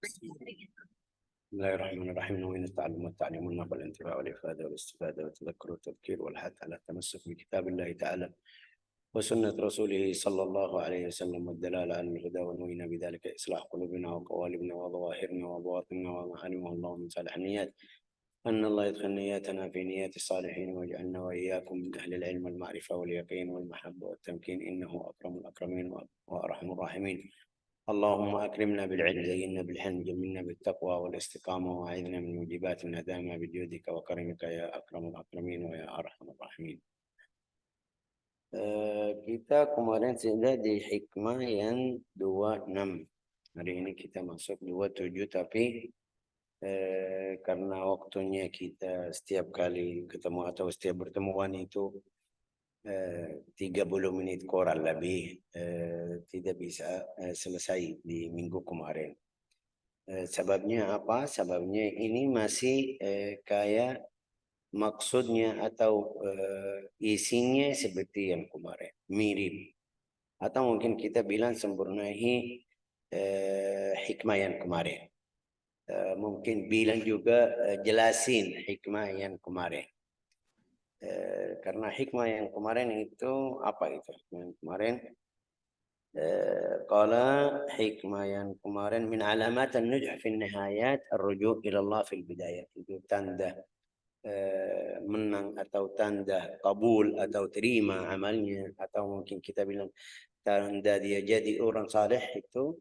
بسم الله الرحمن الرحيم. نوين التعلم والتعليم والنقل والانتفاع والإفادة والاستفادة والتذكر والتذكير والحث على التمسك بكتاب الله تعالى وسنة رسوله صلى الله عليه وسلم والدلالة على الهدى، ونوينا بذلك إصلاح قلوبنا وقوالبنا وظواهرنا وبواطننا وما علمه الله من صالح النيات. أن الله يدخل نياتنا في نيات الصالحين، ويجعلنا وإياكم من أهل العلم والمعرفة واليقين والمحبة والتمكين، إنه أكرم الأكرمين وأرحم الراحمين. اللهم أكرمنا بالعلم، زينا بالحلم، جملنا بالتقوى والاستقامة، وأعذنا من موجبات الندامة بجودك وكرمك يا أكرم الأكرمين ويا أرحم الراحمين. Kita kemarin sudah di hikmah yang 26. Hari ini kita masuk 27, tapi karena waktunya kita setiap kali ketemu atau setiap pertemuan itu 30 menit kurang lebih, tidak bisa selesai di minggu kemarin. Sebabnya apa? Sebabnya ini masih kayak maksudnya atau isinya seperti yang kemarin, mirip. Atau mungkin kita bilang sempurnai hikmah yang kemarin. Mungkin bilang juga jelasin hikmah yang kemarin. Karena hikmah yang kemarin itu apa itu? Yang kemarin قال حكمة yang kemarin من علامات النجح في النهايات الرجوع إلى الله في البداية. Itu tanda menang atau tanda kabul atau terima amalnya, atau mungkin kita bilang tanda dia jadi orang saleh itu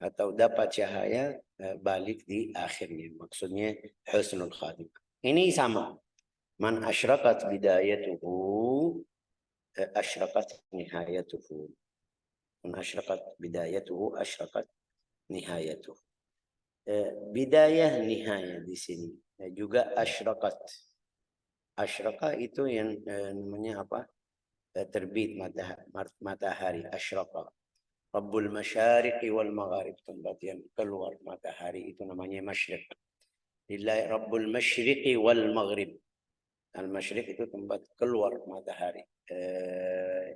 atau dapat cahaya balik di akhirnya. Maksudnya husnul khatimah. Ini sama. Man asyraqat bidayatuhu asyraqat nihayatuhu. Man asyraqat bidayatuhu asyraqat nihayatuhu. Bidayah nihayah di sini juga asyraqat. Asyraqah itu yang namanya apa? Terbit matahari. Asyraqah. Rabbul masyariqi wal magharib, tempat yang keluar matahari itu namanya masyriq. Lillahi Rabbul masyriqi wal maghrib. Al-masyriq itu tempat keluar matahari.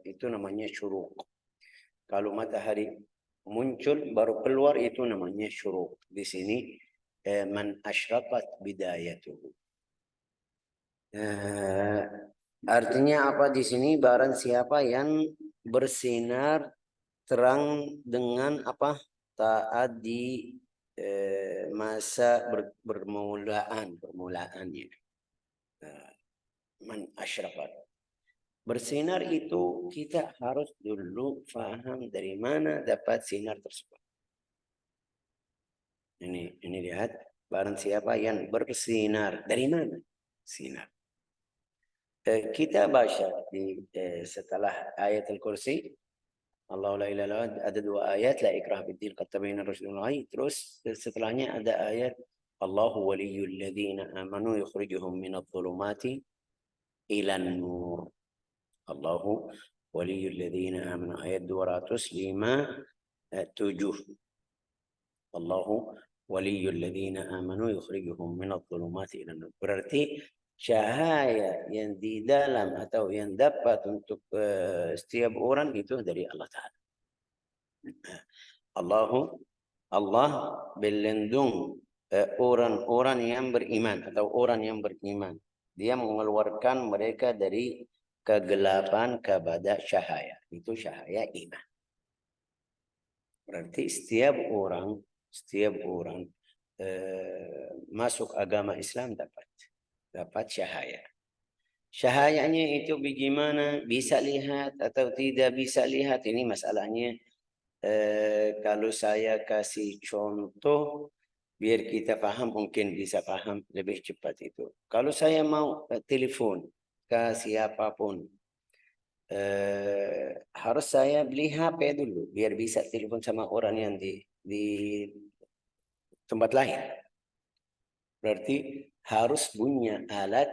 Itu namanya syuruq. Kalau matahari muncul baru keluar itu namanya syuruq. Di sini man asyraqat bidayatuhu. Artinya apa di sini? Barang siapa yang bersinar terang dengan apa? Taat di masa permulaannya. Man asyraqat. Bersinar itu kita harus dulu faham dari mana dapat sinar tersebut. Ini lihat, barang siapa yang bersinar, dari mana sinar? Kita baca di setelah ayat al-kursi, Allah la ilaha illallah, ada 2 ayat, la ikrah fiddin qad tabayyana ar-rusydu minal ghayy. Terus setelahnya ada ayat Allahu waliyyul ladzina amanu yukhrijuhum minadh dhulumati ilan nur. Allahu waliyul ladzina amanu, ayat 257. Allahu waliyul ladzina amanu yukhrijuhum minadh dhulumati ilan nur. Berarti cahaya yang di dalam atau yang dapat untuk setiap orang itu dari Allah Ta'ala. Allah berlindung orang-orang yang beriman atau orang yang beriman. Dia mengeluarkan mereka dari kegelapan kepada cahaya. Itu cahaya iman. Berarti setiap orang masuk agama Islam dapat cahaya. Cahayanya itu bagaimana? Bisa lihat atau tidak bisa lihat? Ini masalahnya. Kalau saya kasih contoh biar kita paham, mungkin bisa paham lebih cepat itu. Kalau saya mau telepon ke siapapun, harus saya beli HP dulu biar bisa telepon sama orang yang di tempat lain. Berarti harus punya alat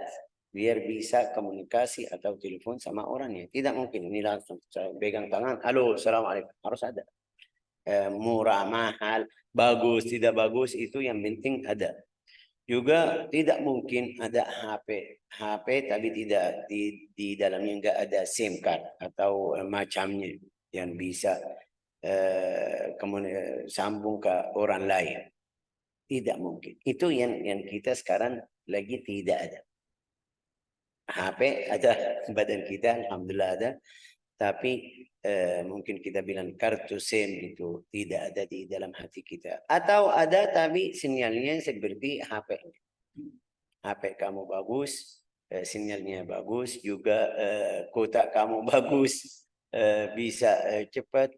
biar bisa komunikasi atau telepon sama orangnya. Tidak mungkin ini langsung saya pegang tangan, halo, assalamualaikum. Harus ada. Murah, mahal, bagus, tidak bagus, itu yang penting ada. Juga tidak mungkin ada HP tapi tidak di dalamnya enggak ada SIM card atau macamnya yang bisa sambung ke orang lain. Tidak mungkin. Itu yang kita sekarang lagi tidak ada. HP ada, badan kita alhamdulillah ada, tapi mungkin kita bilang kartu SIM itu tidak ada di dalam hati kita. Atau ada tapi sinyalnya seperti HP. HP kamu bagus, sinyalnya bagus, juga kota kamu bagus, bisa cepat,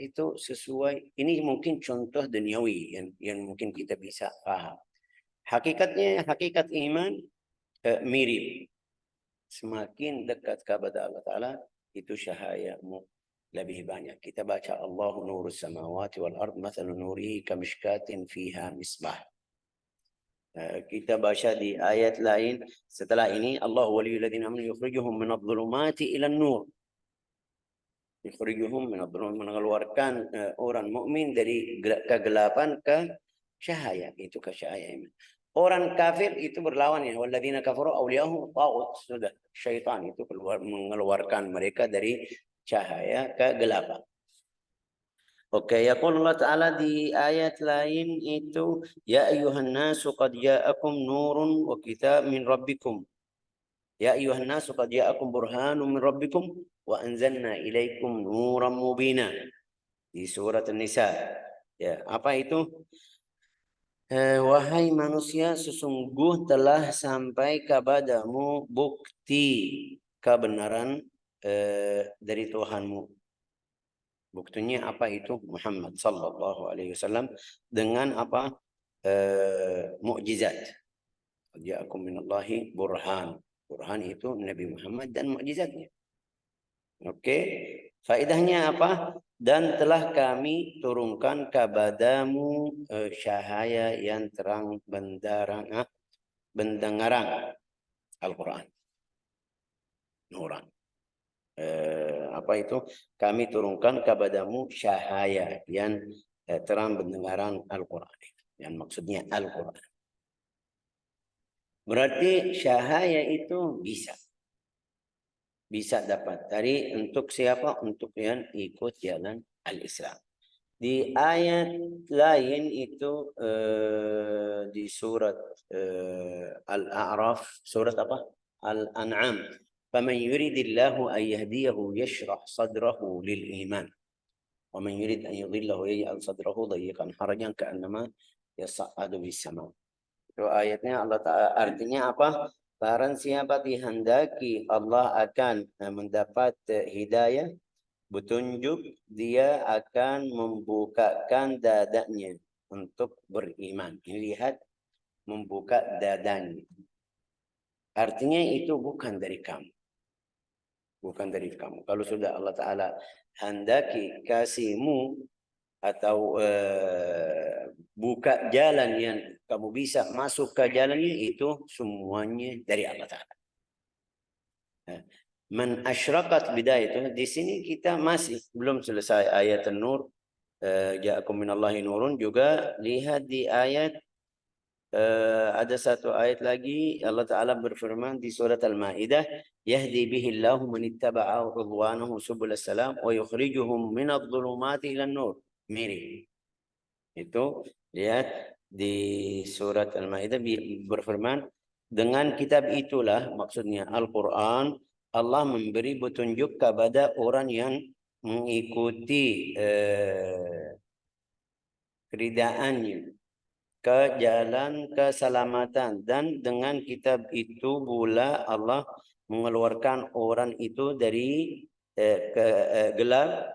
itu sesuai. Ini mungkin contoh duniawi yang mungkin kita bisa paham. Hakikatnya, hakikat iman mirip. Semakin dekat kepada Allah Ta'ala, itu syahayamu lebih banyak. Kita baca Allahu nurus samawati wal ard mathalu nurihi kamishkatin fiha misbah. Kita baca di ayat lain setelah ini, Allah waliyul ladzina amanu yukhrijuhum minadh-dhulumati ilan nur. Yukhrijuhum minadh-dhulumati, mengeluarkan orang mukmin dari kegelapan ke cahaya, itu ke cahaya iman. Orang kafir itu berlawan ya, walladzina kafaru awliyahum taghut, sudah syaitan itu mengeluarkan mereka dari cahaya ke kegelapan. Oke, yaqul Allah Ta'ala di ayat lain itu, ya ayuhan nasu qad ja'akum nurun wa kitab min rabbikum. Ya ayuhan nasu qad ja'akum burhanun min rabbikum wa anzalna ilaikum nuran mubina. Di surat An-Nisa. Ya, apa itu? Wahai manusia, sesungguh telah sampai kepadamu bukti kebenaran dari Tuhanmu. Buktinya apa itu? Muhammad sallallahu alaihi wasallam dengan apa? Mukjizat. Ja'akum minallahi burhan. Burhan itu Nabi Muhammad dan mukjizatnya. Oke. Faedahnya apa? Dan telah kami turunkan kepadamu cahaya yang terang benderang Al-Quran. Nuran. Apa itu? Kami turunkan kepadamu cahaya yang terang benderang Al-Quran. Yang maksudnya Al-Quran. Berarti cahaya itu bisa dapat dari untuk siapa? Untuk yang ikut jalan al-Islam. Di ayat lain itu di surat Al-A'raf, surat apa? Al-An'am. Faman yuridillahu an yahdiyahu yashrah sadrahu lil iman. Wa man yurid an yudhillahu yaj'al sadrahu dayiqan harajan ka'annama yas'adu bis sama. Itu ayatnya Allah Ta'ala, artinya apa? Barang siapa dihendaki Allah akan mendapat hidayah, petunjuk, dia akan membukakan dadanya untuk beriman. Lihat, membuka dadanya. Artinya itu bukan dari kamu. Bukan dari kamu. Kalau sudah Allah Ta'ala hendaki kasihmu atau buka jalan yang kamu bisa masuk ke jalannya, itu semuanya dari Allah Ta'ala. Man asyraqat bidayah itu, di sini kita masih belum selesai ayat An-Nur. Ja'akum minallahi nurun, juga lihat di ayat ada satu ayat lagi Allah Ta'ala berfirman di surat Al-Ma'idah, yahdi bihillahu man ittaba'a ridwanahu subulas salam wa yukhrijuhum minadh-dhulumati ilan nur. Mirip. Itu lihat di surat Al-Ma'idah berfirman, dengan kitab itulah, maksudnya Al-Quran, Allah memberi petunjuk kepada orang yang mengikuti keridaannya ke jalan keselamatan, dan dengan kitab itu pula Allah mengeluarkan orang itu dari gelap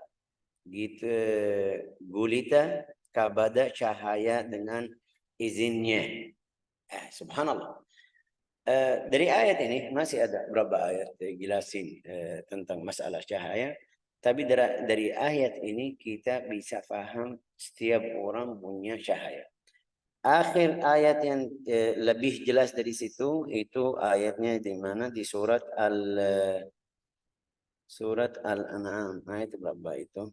gitu gulita kepada cahaya dengan izinnya. Subhanallah. Dari ayat ini masih ada berapa ayat jelasin tentang masalah cahaya. Tapi dari ayat ini kita bisa paham setiap orang punya cahaya. Akhir ayat yang lebih jelas dari situ itu ayatnya di mana? Di surat Al-An'am. Ayat berapa itu?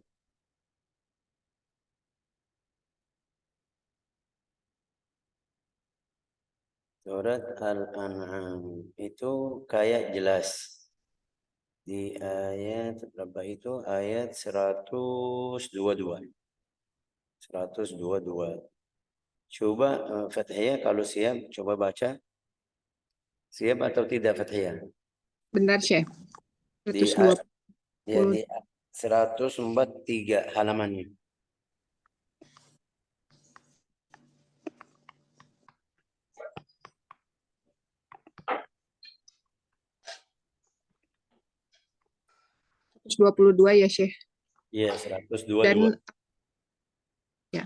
Surat Al-An'am itu kayak jelas. Di ayat berapa itu? Ayat 122. 122. Coba Fathiyah kalau siap, coba baca. Siap atau tidak Fathiyah? Benar, Syekh. Di 120. ya di 143 halamannya. dua ya, Syekh. Iya, 122. Dan ya.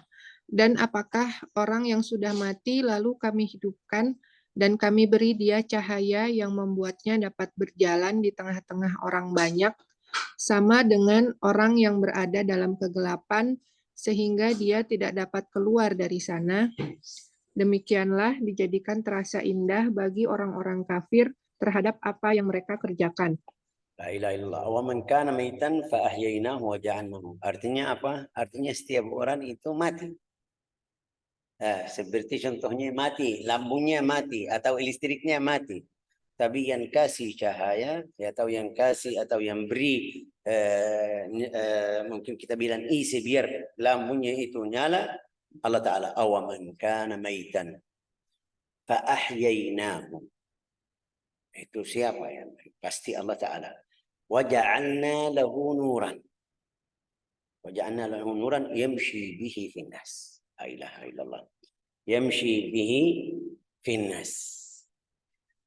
Dan apakah orang yang sudah mati lalu kami hidupkan dan kami beri dia cahaya yang membuatnya dapat berjalan di tengah-tengah orang banyak, sama dengan orang yang berada dalam kegelapan sehingga dia tidak dapat keluar dari sana. Demikianlah dijadikan terasa indah bagi orang-orang kafir terhadap apa yang mereka kerjakan. La ilaha illallah. Wa man kana maitan fa ahyainahu wa ja'alnahu. Artinya apa? Artinya setiap orang itu mati. Seperti contohnya mati, lampunya mati atau listriknya mati. Tapi yang kasih cahaya atau yang kasih atau yang beri mungkin kita bilang isi biar lampunya itu nyala Allah Ta'ala. Awaman kana maitan fa ahyainahu. Itu siapa yang pasti Allah Ta'ala. Wa ja'alna lahu nuran. Wa ja'alna lahu nuran yamshi bihi finnas. La ilaha illallah. Yamshi bihi finnas.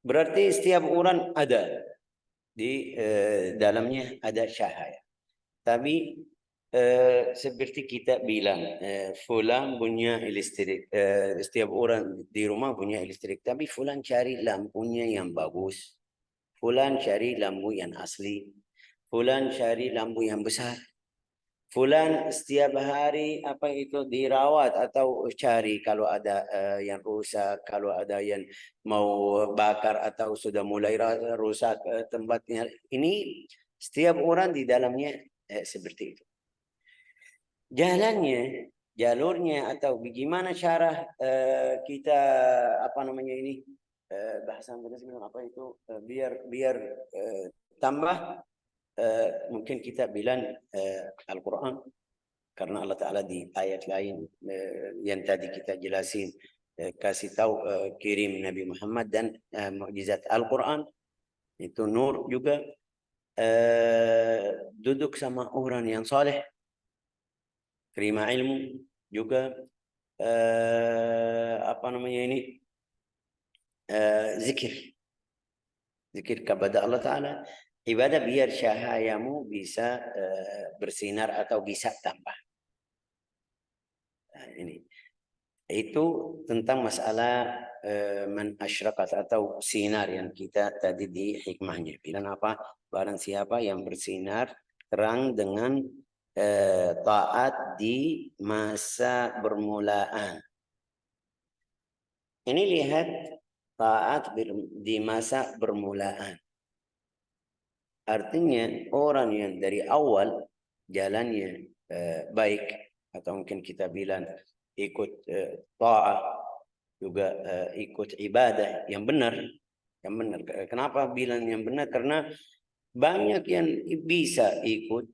Berarti setiap orang ada di dalamnya ada cahaya. Tapi seperti kita bilang, fulan punya listrik, setiap orang di rumah punya listrik. Tapi fulan cari lampunya yang bagus, fulan cari lampu yang asli, fulan cari lampu yang besar. Fulan setiap hari apa itu dirawat atau cari kalau ada yang rusak, kalau ada yang mau bakar atau sudah mulai rusak tempatnya. Ini setiap orang di dalamnya seperti itu. Jalannya, jalurnya atau bagaimana cara kita apa namanya ini bahasa Indonesia apa itu biar tambah mungkin kita bilang Al-Quran karena Allah Ta'ala di ayat lain yang tadi kita jelasin kasih tahu kirim Nabi Muhammad dan mukjizat Al-Quran itu nur juga duduk sama orang yang saleh terima ilmu juga apa namanya ini zikir kepada Allah Ta'ala ibadah biar cahayamu bisa bersinar atau bisa tambah. Nah, ini itu tentang masalah man asyraqat atau sinar yang kita tadi di hikmahnya. Bilang apa? Barang siapa yang bersinar terang dengan taat di masa bermulaan. Ini lihat taat di masa bermulaan. Artinya orang yang dari awal jalannya baik atau mungkin kita bilang ikut ta'ah juga ikut ibadah yang benar. Kenapa bilang yang benar? Karena banyak yang bisa ikut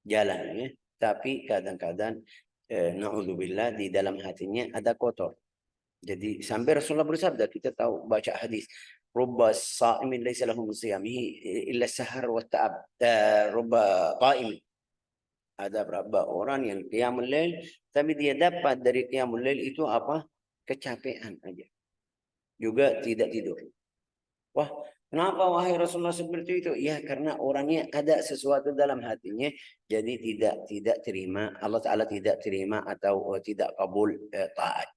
jalannya, tapi kadang-kadang na'udzubillah di dalam hatinya ada kotor. Jadi sampai Rasulullah bersabda, kita tahu baca hadis rubba sa'imin laisa lahu siyamihi illa sahar wa ta'ab. Rubba qa'im. Ada berapa orang yang qiyamul lail tapi dia dapat dari qiyamul lail itu apa? Kecapean aja. Juga tidak tidur. Wah, kenapa wahai Rasulullah seperti itu? Ya karena orangnya ada sesuatu dalam hatinya jadi tidak terima Allah Taala tidak terima atau tidak kabul taat.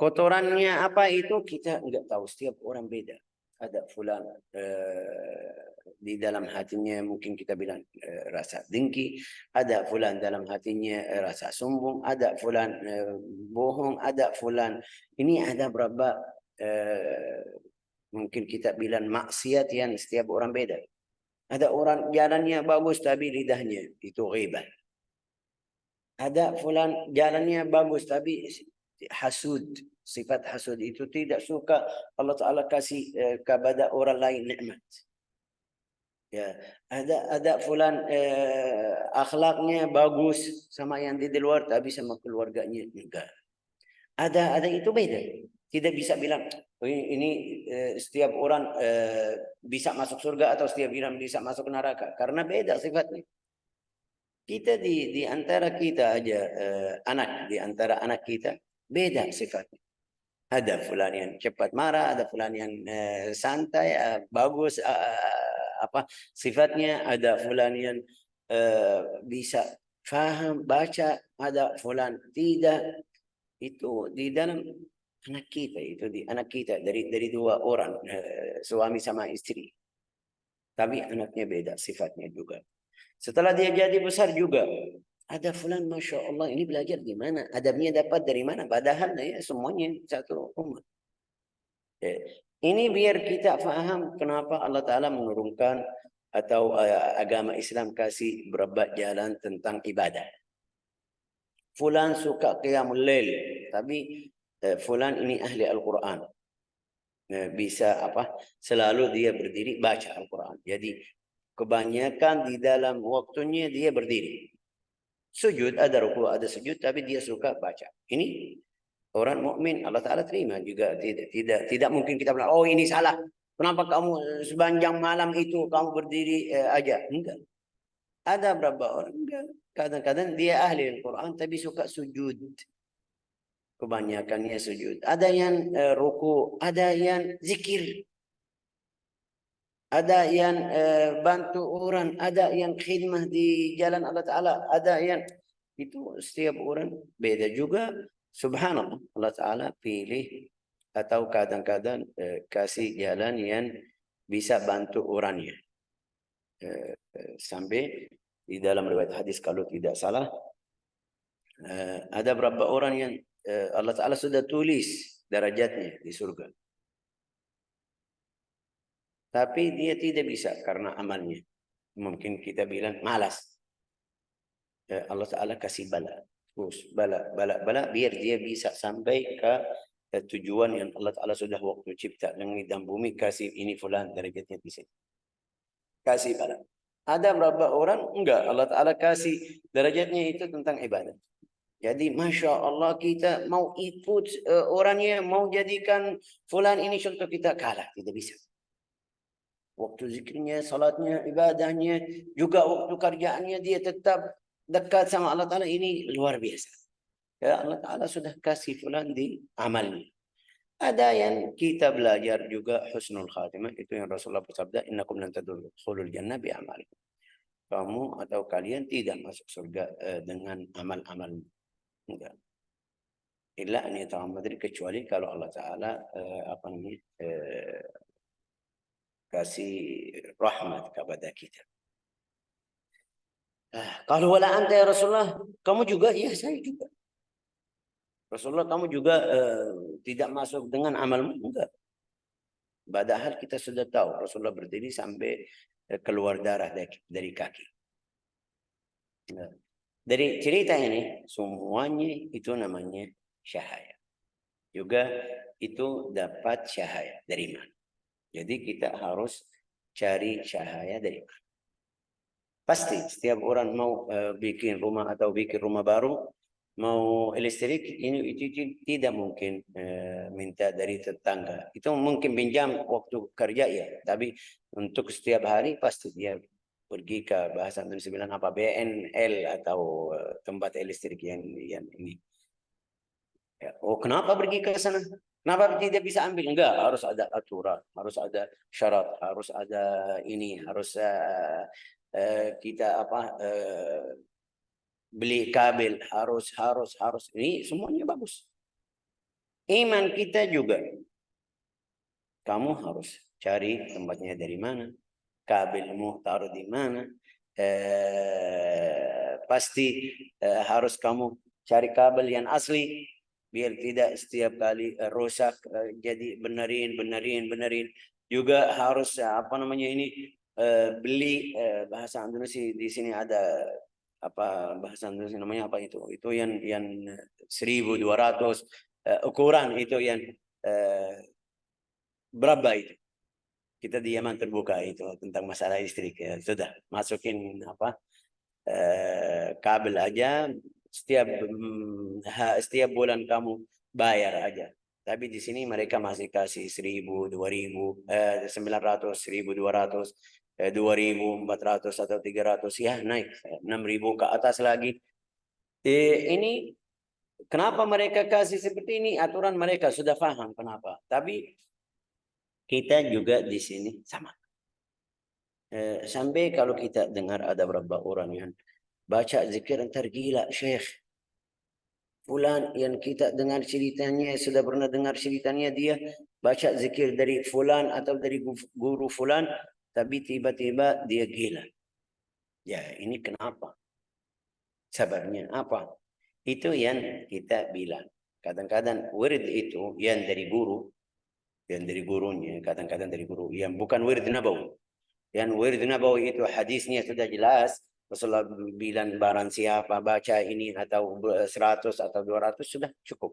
Kotorannya apa itu kita enggak tahu, setiap orang beda. Ada fulan di dalam hatinya mungkin kita bilang rasa dengki, ada fulan dalam hatinya rasa sombong, ada fulan bohong, ada fulan ini ada berapa mungkin kita bilang maksiat yang setiap orang beda. Ada orang jalannya bagus tapi lidahnya itu ghibah. Ada fulan jalannya bagus tapi hasud, sifat hasud itu tidak suka Allah Ta'ala kasih kepada orang lain nikmat. Ya, ada fulan akhlaknya bagus sama yang di luar, tapi sama keluarganya enggak. Ada itu beda. Tidak bisa bilang oh, ini setiap orang bisa masuk surga atau setiap orang bisa masuk neraka, karena beda sifatnya. Kita di antara kita aja anak, di antara anak kita beda sifatnya. Ada fulan yang cepat marah, ada fulan yang santai, bagus apa sifatnya, ada fulan yang bisa faham, baca, ada fulan tidak. Itu di dalam anak kita, itu di anak kita dari dua orang, suami sama istri. Tapi anaknya beda sifatnya juga. Setelah dia jadi besar juga, ada fulan, masya Allah, ini belajar di mana? Adabnya dapat dari mana? Padahal ya semuanya satu umat. Ini biar kita faham kenapa Allah Ta'ala menurunkan atau agama Islam kasih beberapa jalan tentang ibadah. Fulan suka qiyamul lail, tapi fulan ini ahli Al-Quran. Bisa apa? Selalu dia berdiri baca Al-Quran. Jadi kebanyakan di dalam waktunya dia berdiri. Sujud, ada ruku, ada sujud, tapi dia suka baca. Ini orang mukmin Allah Ta'ala terima juga. Tidak mungkin kita bilang, oh ini salah. Kenapa kamu sepanjang malam itu kamu berdiri aja? Enggak. Ada berapa orang enggak. Kadang-kadang dia ahli Al-Quran tapi suka sujud. Kebanyakannya sujud. Ada yang ruku, ada yang zikir. Ada yang bantu orang, ada yang khidmah di jalan Allah Ta'ala, ada yang itu setiap orang beda juga. Subhanallah, Allah Ta'ala pilih atau kadang-kadang kasih jalan yang bisa bantu orangnya. Sampai di dalam riwayat hadis kalau tidak salah, ada berapa orang yang Allah Ta'ala sudah tulis derajatnya di surga. Tapi dia tidak bisa karena amalnya. Mungkin kita bilang malas. Allah Ta'ala kasih bala. Terus bala biar dia bisa sampai ke tujuan yang Allah Ta'ala sudah waktu cipta langit dan bumi, kasih ini fulan derajatnya di sini. Kasih bala. Ada berapa orang enggak Allah Ta'ala kasih derajatnya itu tentang ibadah. Jadi Masya Allah kita mau ikut orangnya, mau jadikan fulan ini contoh, kita kalah, tidak bisa. Waktu zikirnya, salatnya, ibadahnya, juga waktu kerjaannya dia tetap dekat sama Allah Ta'ala, ini luar biasa. Ya, Allah Ta'ala sudah kasih fulan di amalnya. Ada yang kita belajar juga husnul khatimah, itu yang Rasulullah bersabda, innakum lan tadkhulul jannah bi amalikum. Kamu atau kalian tidak masuk surga dengan amal-amal. Enggak. Illa an yata'ammadri, kecuali kalau Allah Ta'ala kasih rahmat kepada kita. Kalau wala anta ya Rasulullah, kamu juga? Ya, saya juga. Rasulullah, kamu juga tidak masuk dengan amalmu? Enggak. Padahal kita sudah tahu Rasulullah berdiri sampai keluar darah dari kaki. Nah, dari cerita ini semuanya itu namanya syahaya. Juga itu dapat syahaya dari mana? Jadi kita harus cari cahaya dari mana. Pasti setiap orang mau bikin rumah atau bikin rumah baru, mau listrik, ini itu tidak mungkin minta dari tetangga. Itu mungkin pinjam waktu kerja ya, tapi untuk setiap hari pasti dia pergi ke bahasa Indonesia bilang apa, BNL atau tempat listrik yang ini. Ya, oh kenapa pergi ke sana? Kenapa tidak bisa ambil? Enggak, harus ada aturan, harus ada syarat, harus ada ini, harus kita beli kabel, harus. Ini semuanya bagus. Iman kita juga. Kamu harus cari tempatnya dari mana, kabelmu taruh di mana. Pasti harus kamu cari kabel yang asli, biar tidak setiap kali rusak, jadi benerin. Juga harus beli bahasa Indonesia di sini ada bahasa Indonesia namanya apa itu yang 1.200 ukuran itu yang berapa itu. kita diaman terbuka itu tentang masalah listrik ya. Sudah masukin apa kabel aja, setiap bulan kamu bayar aja. Tapi di sini mereka masih kasih 1.000, 2.000, 900, 1.200, 2.400 atau 300 ya, naik 6.000 ke atas lagi. Ini kenapa mereka kasih seperti ini? Aturan mereka sudah paham kenapa. Tapi kita juga di sini sama. Sampai kalau kita dengar ada beberapa orang yang baca zikir tergila, Syekh. Fulan yang kita dengar ceritanya, sudah pernah dengar ceritanya, dia baca zikir dari fulan atau dari guru fulan, tapi tiba-tiba dia gila. Ya, ini kenapa? Sabarnya apa? Itu yang kita bilang. Kadang-kadang wirid itu yang dari guru, yang dari gurunya, kadang-kadang dari guru, yang bukan wirid nabawi. Yang wirid nabawi itu hadisnya sudah jelas. Rasulullah bilang barang siapa baca ini atau 100 atau 200 sudah cukup.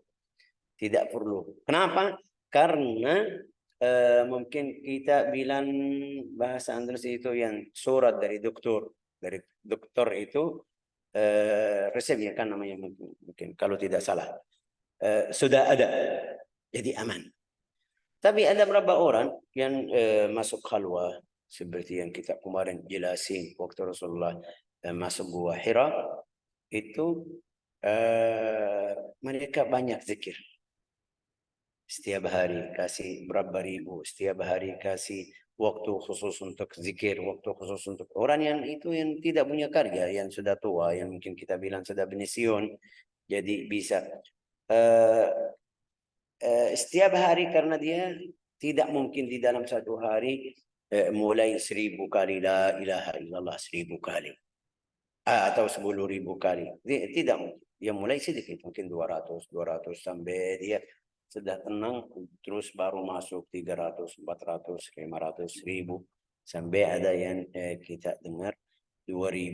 Tidak perlu. Kenapa? Karena mungkin kita bilang bahasa Inggris itu yang surat dari dokter. Dari dokter itu resep ya kan namanya mungkin kalau tidak salah. Sudah ada. Jadi aman. Tapi ada beberapa orang yang masuk khalwah seperti yang kita kemarin jelasin waktu Rasulullah masuk gua Hira itu mereka banyak zikir. Setiap hari kasih berapa ribu, setiap hari kasih waktu khusus untuk zikir, waktu khusus untuk orang yang itu yang tidak punya karya, yang sudah tua, yang mungkin kita bilang sudah pensiun, jadi bisa setiap hari karena dia tidak mungkin di dalam satu hari mulai 1.000 kali la ilaha illallah 1.000 kali atau 10.000 kali, tidak mungkin. Dia mulai sedikit, mungkin 200 sampai dia sudah tenang, terus baru masuk 300, 400, 500, 1.000 sampai ada yang kita dengar 2.000,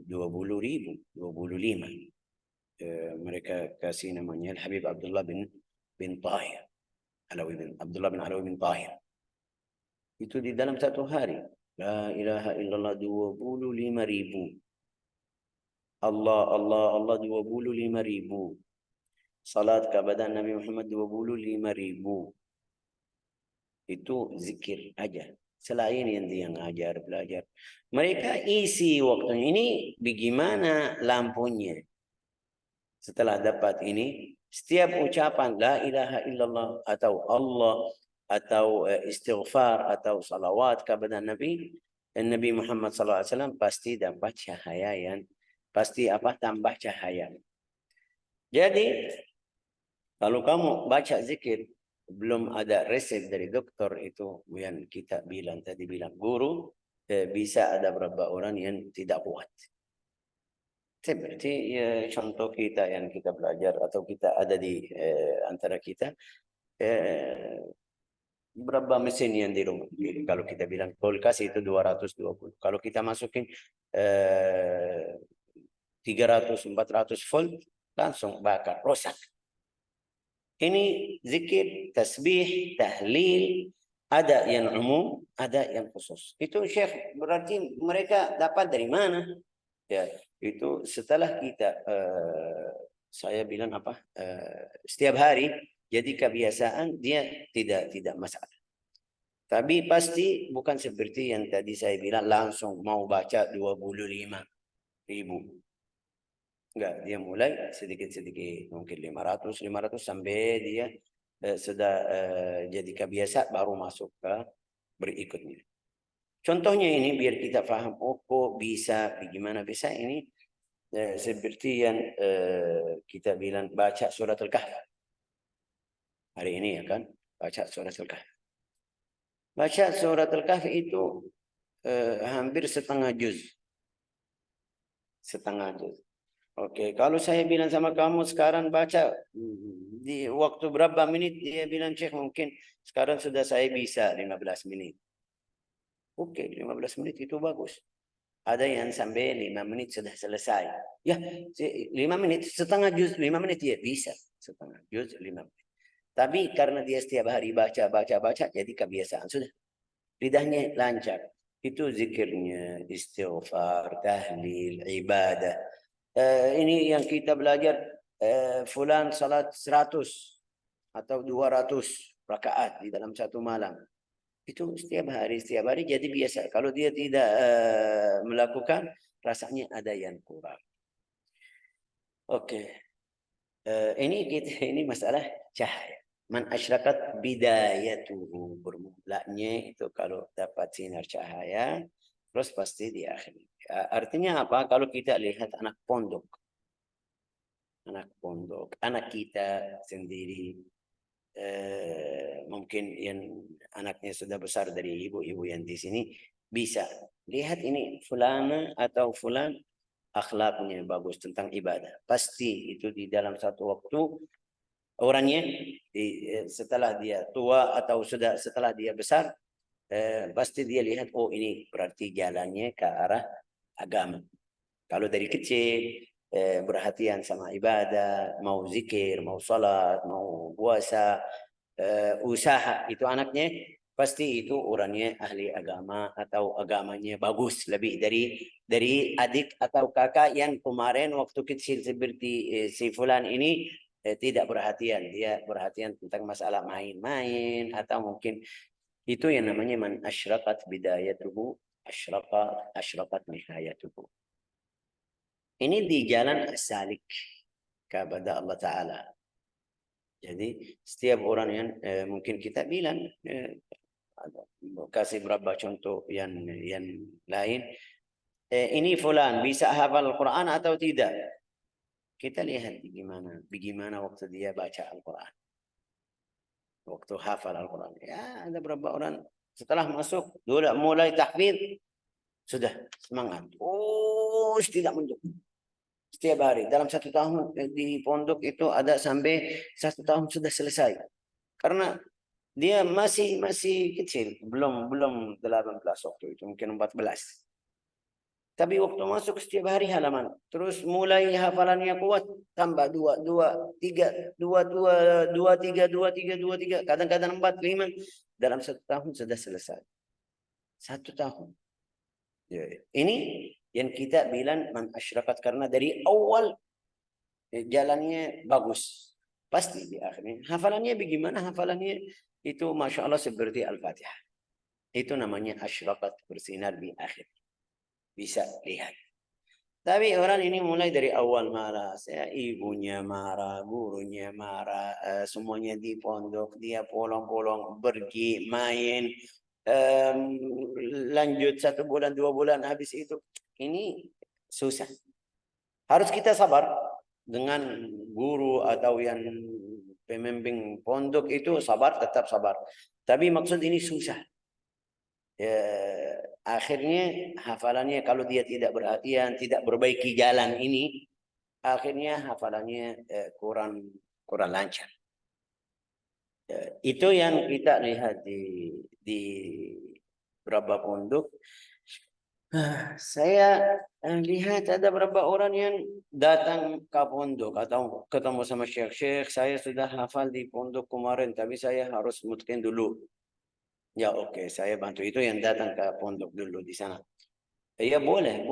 20.000, 25. Mereka kasih namanya Habib Abdullah bin Tahir, Abdullah bin Alawi bin Tahir. Itu di dalam satu hari la ilaha illallah 25.000. Allah 25.000. Salat kepada Nabi Muhammad 25.000. Itu zikir aja. Selain yang dia ngajar, belajar. Mereka isi waktunya. Ini bagaimana lampunya? Setelah dapat ini, setiap ucapan la ilaha illallah atau Allah atau istighfar atau salawat kepada Nabi Muhammad SAW pasti dapat cahaya yang pasti tambah cahaya. Jadi kalau kamu baca zikir belum ada resep dari dokter itu yang kita bilang tadi guru, bisa ada beberapa orang yang tidak kuat. Seperti contoh kita yang kita belajar atau kita ada di antara kita berapa mesin yang di rumah. Kalau kita bilang kulkas itu 220. Kalau kita masukin 300, 400 volt langsung bakar, rusak. Ini zikir, tasbih, tahlil, ada yang umum, ada yang khusus. Itu Syekh berarti mereka dapat dari mana? Ya, itu setelah kita saya bilang setiap hari jadi kebiasaan, dia tidak masalah. Tapi pasti bukan seperti yang tadi saya bilang langsung mau baca 25.000. Enggak, dia mulai sedikit-sedikit, mungkin 500 sampai dia sudah jadi kebiasaan baru masuk ke berikutnya. Contohnya ini biar kita paham, kok bisa, bagaimana bisa ini seperti yang kita bilang baca surat Al-Kahf. Hari ini ya kan, baca surat Al-Kahf. Baca surat Al-Kahf itu hampir setengah juz. Setengah juz. Oke, kalau saya bilang sama kamu sekarang baca di waktu berapa menit, dia bilang Syekh mungkin sekarang sudah saya bisa 15 menit. Oke, 15 menit itu bagus. Ada yang sampai 5 menit sudah selesai. Ya, 5 menit, setengah juz 5 menit dia bisa. Setengah juz 5 menit. Tapi karena dia setiap hari baca, jadi kebiasaan sudah. lidahnya lancar. Itu zikirnya, istighfar, tahlil, ibadah. Ini yang kita belajar, fulan salat 100 atau 200 rakaat di dalam satu malam. Itu setiap hari, jadi biasa. Kalau dia tidak melakukan, rasanya ada yang kurang. Oke. Ini masalah cahaya. Man asyraqat bidayatuhu, bermulanya itu kalau dapat sinar cahaya, terus pasti di akhir. Artinya apa? Kalau kita lihat anak pondok, anak kita sendiri, mungkin yang anaknya sudah besar dari ibu-ibu yang di sini, bisa lihat ini fulana atau fulan akhlaknya bagus tentang ibadah. Pasti itu di dalam satu waktu orangnya setelah dia tua atau sudah setelah dia besar, pasti dia lihat, oh ini berarti jalannya ke arah agama. Kalau dari kecil perhatian sama ibadah, mau zikir, mau salat, mau puasa, usaha, itu anaknya pasti itu orangnya ahli agama atau agamanya bagus lebih dari adik atau kakak yang kemarin waktu kecil seperti si fulan ini tidak perhatian. Dia perhatian tentang masalah main-main atau mungkin itu yang namanya man asyraqat bidayatuhu asyraqat nihayatuhu. Ini di jalan as-salik kepada Allah Ta'ala. Jadi setiap orang yang mungkin kita bilang, kasih beberapa contoh yang lain. Ini fulan bisa hafal Al-Quran atau tidak? Kita lihat bagaimana waktu dia baca Al-Quran. Waktu hafal Al-Quran. Ya, ada beberapa orang setelah masuk, mulai tahfidz, sudah semangat. Oh, tidak mundur. Setiap hari. Dalam 1 tahun di pondok itu ada sampai 1 tahun sudah selesai. Karena dia masih kecil, belum 18 waktu itu, mungkin 14. Tapi waktu masuk setiap hari halaman, terus mulai hafalannya kuat, tambah 2, 3, 2, 3, kadang-kadang 4, 5. Dalam 1 tahun sudah selesai. 1 tahun. Ini yang kita bilang man asyraqat, karena dari awal jalannya bagus. Pasti di akhirnya. Hafalannya bagaimana? Hafalannya itu Masya Allah seperti Al-Fatihah. Itu namanya asyraqat, bersinar di akhir. Bisa lihat. Tapi orang ini mulai dari awal marah. Ibunya marah, gurunya marah, semuanya di pondok. Dia polong-polong, pergi, main. Lanjut 1 bulan, 2 bulan, habis itu. Ini susah. Harus kita sabar dengan guru atau yang pembimbing pondok itu, sabar, tetap sabar. Tapi maksud ini susah. Akhirnya hafalannya kalau dia tidak perhatian, tidak perbaiki jalan ini, akhirnya hafalannya kurang lancar. Itu yang kita lihat di beberapa pondok. Saya lihat ada beberapa orang yang datang ke pondok atau ketemu sama syekh, saya sudah hafal di pondok kemarin, tapi saya harus mutqin dulu. Ya oke, saya bantu. Itu yang datang ke pondok dulu di sana. Ya boleh.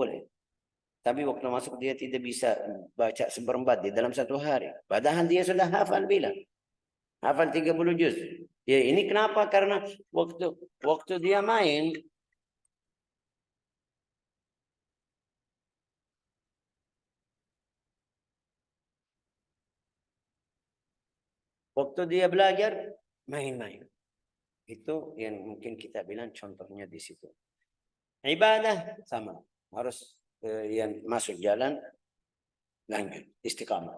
Tapi waktu masuk dia tidak bisa baca seperempat di dalam 1 hari. Padahal dia sudah hafal bilang. Hafal 30 juz. Ya ini kenapa? Karena waktu dia main, waktu dia belajar, main-main. Itu yang mungkin kita bilang contohnya di situ. Ibadah sama. Harus yang masuk jalan, lanjut, istiqamah.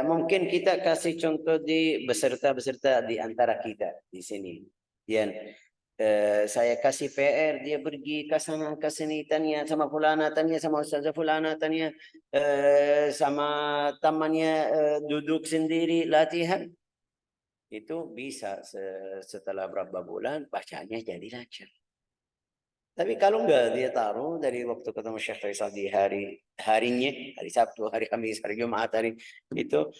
Mungkin kita kasih contoh di beserta di antara kita di sini. Yang saya kasih PR, dia pergi ke sana ke sini, tanya sama fulana, tanya sama ustazah fulana, tanya sama temannya, duduk sendiri latihan. Itu bisa setelah berapa bulan bacanya jadi lancar. Tapi kalau enggak, dia taruh dari waktu ketemu Syekh Faisal di harinya, hari Sabtu, hari Kamis, hari Jumat, hari itu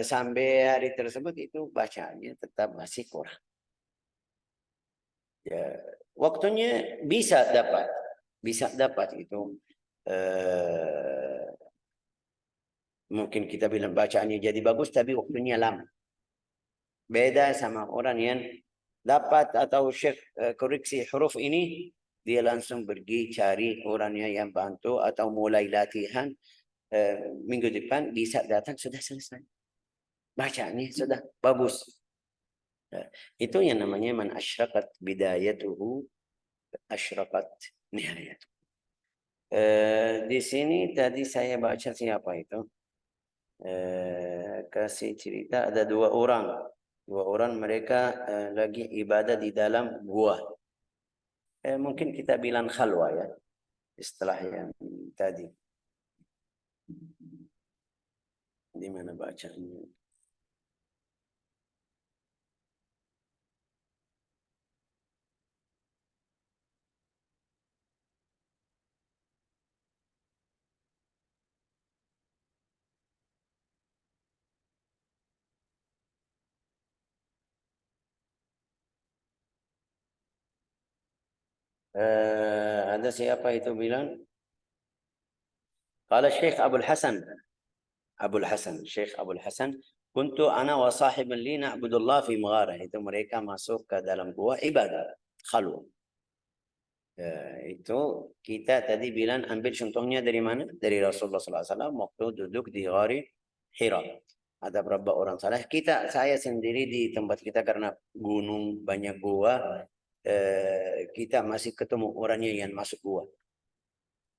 sampai hari tersebut itu bacanya tetap masih kurang. Ya, waktunya bisa dapat itu. Mungkin kita bilang bacaannya jadi bagus, tapi waktunya lama. Beda sama orang yang dapat atau Syekh koreksi huruf ini, dia langsung pergi cari orangnya yang bantu atau mulai latihan. Minggu depan bisa datang sudah selesai. Bacaannya sudah bagus. Itu yang namanya man asyraqat bidayatuhu asyraqat nihayatuhu. Di sini tadi saya baca siapa itu? Kasih cerita ada dua orang mereka lagi ibadah di dalam gua. Mungkin kita bilang khalwa ya, istilah yang tadi. Di mana bacanya? Ada siapa itu bilang? Qala Syekh Abdul Hasan, Syekh Abdul Hasan, kuntu ana wa sahiban li na'budullah fi magharah. Itu mereka masuk ke dalam gua ibadah, khalwa. Itu kita tadi bilang ambil contohnya dari mana? Dari Rasulullah SAW waktu duduk di Ghari Hira. Ada berapa orang salah? Saya sendiri di tempat kita karena gunung banyak gua, kita masih ketemu orangnya yang masuk gua.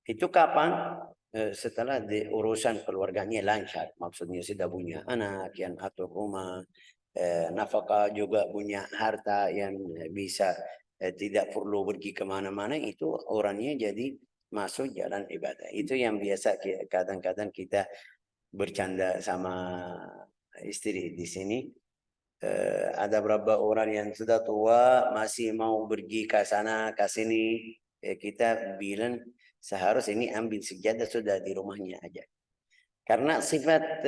Itu kapan? Setelah di urusan keluarganya lancar, maksudnya sudah punya anak yang atur rumah, nafkah juga punya harta yang bisa tidak perlu pergi kemana-mana, itu orangnya jadi masuk jalan ibadah. Itu yang biasa kadang-kadang kita bercanda sama istri di sini. Ada beberapa orang yang sudah tua masih mau pergi ke sana ke sini, kita bilang seharusnya ini ambil sejadah sudah di rumahnya aja. Karena sifat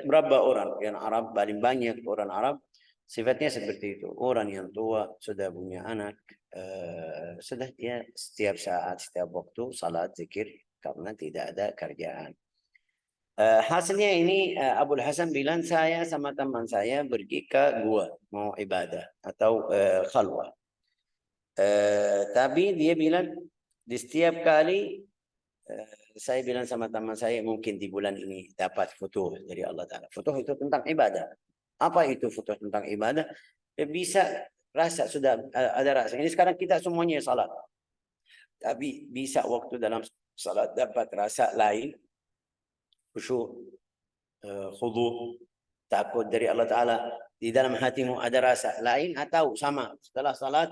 berapa orang yang Arab, paling banyak orang Arab sifatnya seperti itu. Orang yang tua sudah punya anak, sudah dia setiap saat, setiap waktu salat, zikir karena tidak ada kerjaan. Hasilnya ini Abdul Hasan bilang saya sama teman saya pergi ke gua mau ibadah atau khalwah. Tapi dia bilang di setiap kali saya bilang sama teman saya mungkin di bulan ini dapat futuh dari Allah Ta'ala. Futuh itu tentang ibadah. Apa itu futuh tentang ibadah? Bisa rasa sudah ada rasa. Ini sekarang kita semuanya salat. Tapi bisa waktu dalam salat dapat rasa lain. Khusyuk, khudu, takut dari Allah Ta'ala. Di dalam hatimu ada rasa lain atau sama setelah salat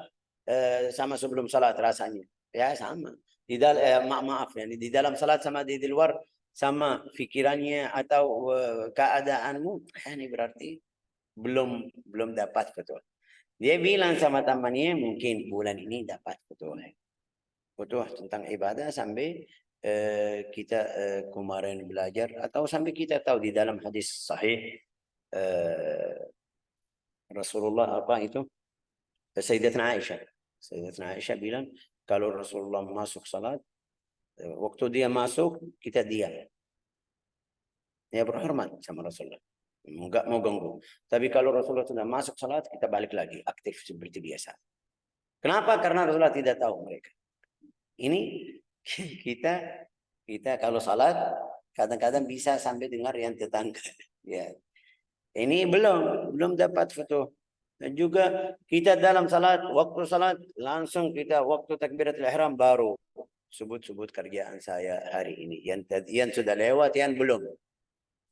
sama sebelum salat rasanya? Ya sama. Maaf ya, di dalam salat sama di luar sama pikirannya atau keadaanmu, ini berarti belum dapat betul. Dia bilang sama temannya mungkin bulan ini dapat betul. Betul tentang ibadah sampai kita kemarin belajar atau sampai kita tahu di dalam hadis sahih Rasulullah apa itu Sayyidatuna Aisyah bilang kalau Rasulullah masuk salat waktu dia masuk kita diam ya berhormat sama Rasulullah enggak mau ganggu, tapi kalau Rasulullah sudah masuk salat kita balik lagi aktif seperti biasa. Kenapa? Karena Rasulullah tidak tahu mereka ini. Kita kalau salat kadang-kadang bisa sampai dengar yang tetangga. Ya, ini belum dapat foto. Dan juga kita dalam salat, waktu salat langsung kita waktu takbiratul ihram baru sebut kerjaan saya hari ini. Yang sudah lewat, yang belum.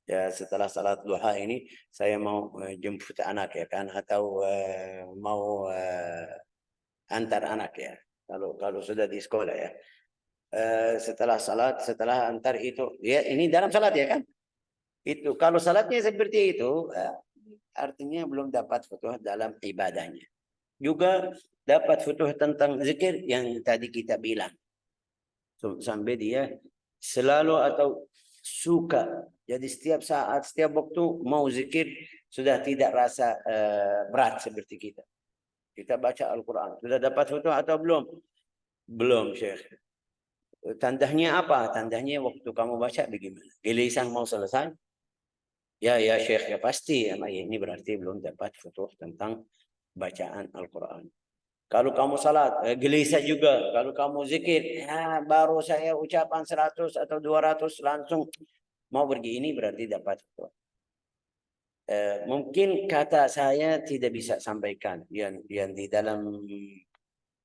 Ya setelah salat duha ini saya mau jemput anak ya kan, atau mau antar anak ya. Kalau sudah di sekolah ya. Setelah salat, setelah antar itu, ya ini dalam salat ya kan? Itu kalau salatnya seperti itu, artinya belum dapat futuh dalam ibadahnya. Juga dapat futuh tentang zikir yang tadi kita bilang. Sampai dia selalu atau suka. Jadi setiap saat, setiap waktu mau zikir sudah tidak rasa berat seperti kita. Kita baca Al-Quran. Sudah dapat futuh atau belum? Belum, Syekh. Tandanya apa? Tandanya waktu kamu baca bagaimana? Gelisah mau selesai? Ya, ya Syekh, ya pasti. Ya, ini berarti belum dapat futuh tentang bacaan Al-Quran. Kalau kamu salat, gelisah juga. Kalau kamu zikir, ya baru saya ucapan 100 atau 200 langsung mau pergi, ini berarti dapat futuh. Mungkin kata saya tidak bisa sampaikan yang di dalam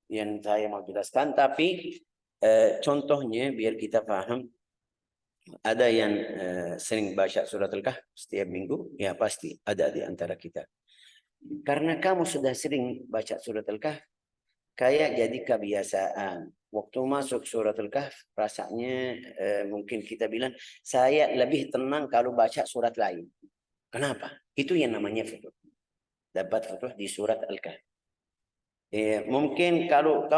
yang saya mau jelaskan, tapi contohnya biar kita paham. Ada yang sering baca surat Al-Kahf setiap minggu, ya pasti ada di antara kita. Karena kamu sudah sering baca surat Al-Kahf, kayak jadi kebiasaan. Waktu masuk surat Al-Kahf, rasanya mungkin kita bilang, saya lebih tenang kalau baca surat lain. Kenapa? Itu yang namanya futuh. Dapat futuh di surat Al-Kahf. Mungkin kalau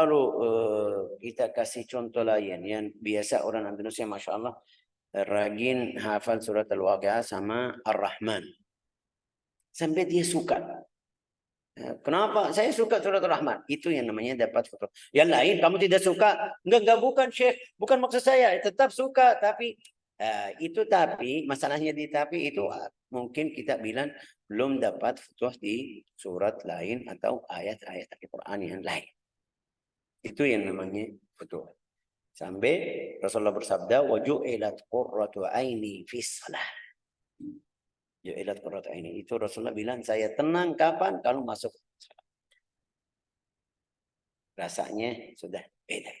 kita kasih contoh lain yang biasa orang Indonesia, Masya Allah, rajin hafal surat Al-Waqiah sama Ar-Rahman. Sampai dia suka. Kenapa? Saya suka surat Ar-Rahman. Itu yang namanya dapat futuh. Yang lain kamu tidak suka. Enggak bukan Syekh. Bukan maksud saya. Tetap suka. Tapi masalahnya di tapi itu mungkin kita bilang belum dapat futuh di surat lain atau ayat-ayat Al-Quran yang lain. Itu yang namanya futuh. Sampai Rasulullah bersabda, waju'ilat qurratu aini fis salah. Ju'ilat qurratu aini. Itu Rasulullah bilang, saya tenang kapan? Kalau masuk salat. Rasanya sudah beda.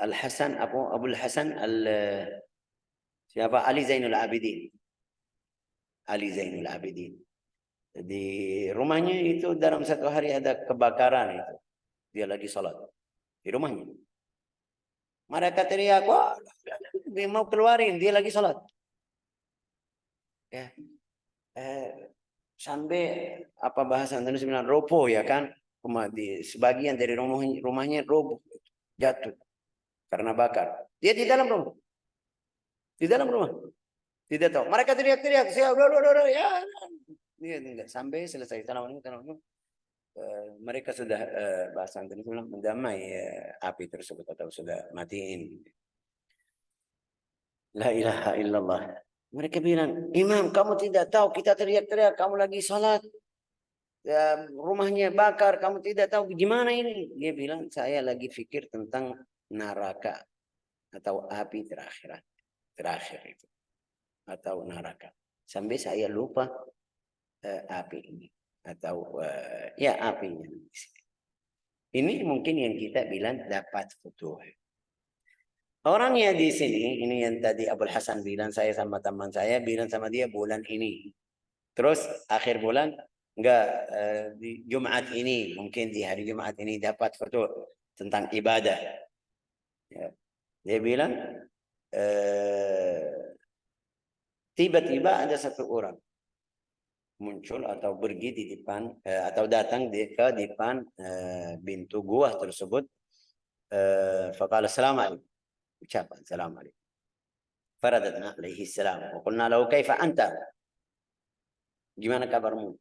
Al-Hasan, Abul Hasan siapa? Ali Zainul Abidin. Ali Zainul Abidin. Di rumahnya itu dalam satu hari ada kebakaran itu. Dia lagi salat di rumahnya. Mereka teriak, wah, dia mau keluarin, dia lagi sholat. Ya. Sampai apa bahasa Indonesia bilang roboh ya kan? Sebagian dari rumahnya roboh, jatuh karena bakar. Dia di dalam rumah. Di dalam rumah. Tidak tahu. Mereka teriak-teriak, saya udah ya. Dia enggak sampai selesai. Assalamualaikum. Mereka sudah bahasa Indonesia mendamai api tersebut atau sudah matiin. La ilaha illallah. Mereka bilang, Imam kamu tidak tahu kita teriak-teriak, kamu lagi salat. Rumahnya bakar, kamu tidak tahu gimana ini. Dia bilang, saya lagi pikir tentang neraka atau api terakhir itu. Atau neraka. Sampai saya lupa api ini. Atau ya apinya. Ini mungkin yang kita bilang dapat futuh. Orangnya di sini, ini yang tadi Abul Hasan bilang, saya sama teman saya bilang sama dia bulan ini. Terus akhir bulan, enggak, di Jumat ini, mungkin di hari Jumat ini dapat futuh tentang ibadah. Ya. Dia bilang, tiba-tiba ada satu orang muncul atau pergi di depan atau datang ke depan pintu gua tersebut. Faqala assalamualaikum. Ucapan assalamualaikum. Faradna alaihi salam wa qulna lahu kaifa anta? Gimana kabarmu?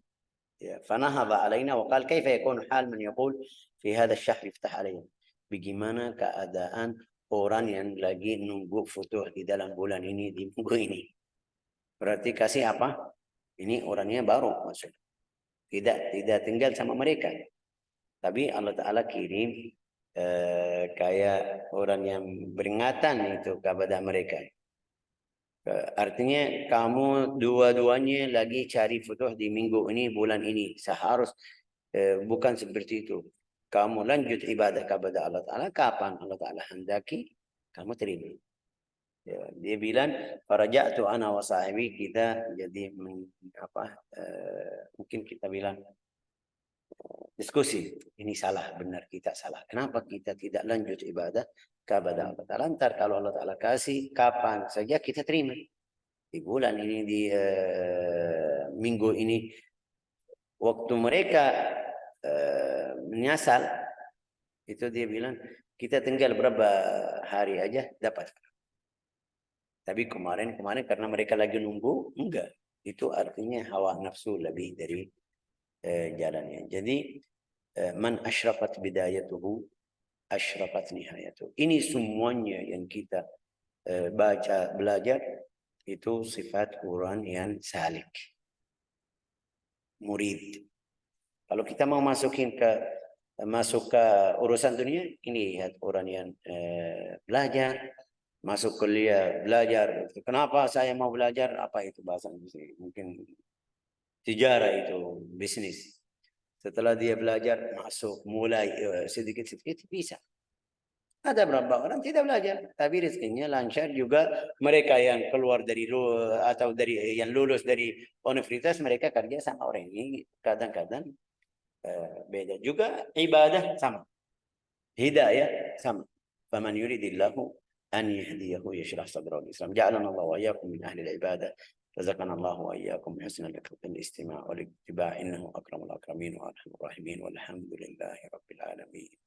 Ya, fanahaba alaina wa qala kaifa yakunu hal man yaqul fi hadha ash-shahr iftah alayna. Bagaimana keadaan orang yang lagi nunggu futuh di dalam bulan ini, di minggu ini? Berarti kasih apa? Ini orangnya baru masuk. Tidak tinggal sama mereka. Tapi Allah Ta'ala kirim kayak orang yang beringatan itu kepada mereka. Artinya kamu dua-duanya lagi cari futuh di minggu ini, bulan ini. Seharus bukan seperti itu. Kamu lanjut ibadah kepada Allah Ta'ala. Kapan Allah Ta'ala hendaki, kamu terima. Ya, dia bilang, faraja'tu ana wa sahibi, kita jadi mungkin kita bilang diskusi, ini salah, benar kita salah. Kenapa kita tidak lanjut ibadah kepada Allah Ta'ala? Ntar kalau Allah Ta'ala kasih, kapan saja kita terima. Di bulan ini, di minggu ini, waktu mereka menyasal, itu dia bilang, kita tinggal berapa hari aja dapat. Tapi kemarin karena mereka lagi nunggu, enggak. Itu artinya hawa nafsu lebih dari jalannya. Jadi man asyraqat bidayatuhu asyraqat nihayatuhu. Ini semuanya yang kita baca belajar itu sifat orang yang salik, murid. Kalau kita mau masuk ke urusan dunia, ini lihat orang yang belajar, masuk kuliah belajar. Kenapa saya mau belajar? Apa itu bahasa Indonesia? Mungkin sejarah itu bisnis. Setelah dia belajar masuk mulai sedikit-sedikit bisa. Ada berapa orang tidak belajar, tapi rezekinya lancar juga. Mereka yang keluar dari atau dari yang lulus dari universitas, mereka kerja sama orang ini. Kadang-kadang beda juga. Ibadah sama, hidayah sama. Faman yuridillahu an yahdiyahu yashrah sadrahu Islam. Ja'alana Allah wa iyyakum min ahli al-ibadah. رزقنا الله وإياكم حسن الاستماع والاتباع إنه أكرم الأكرمين وأرحم الراحمين والحمد لله رب العالمين.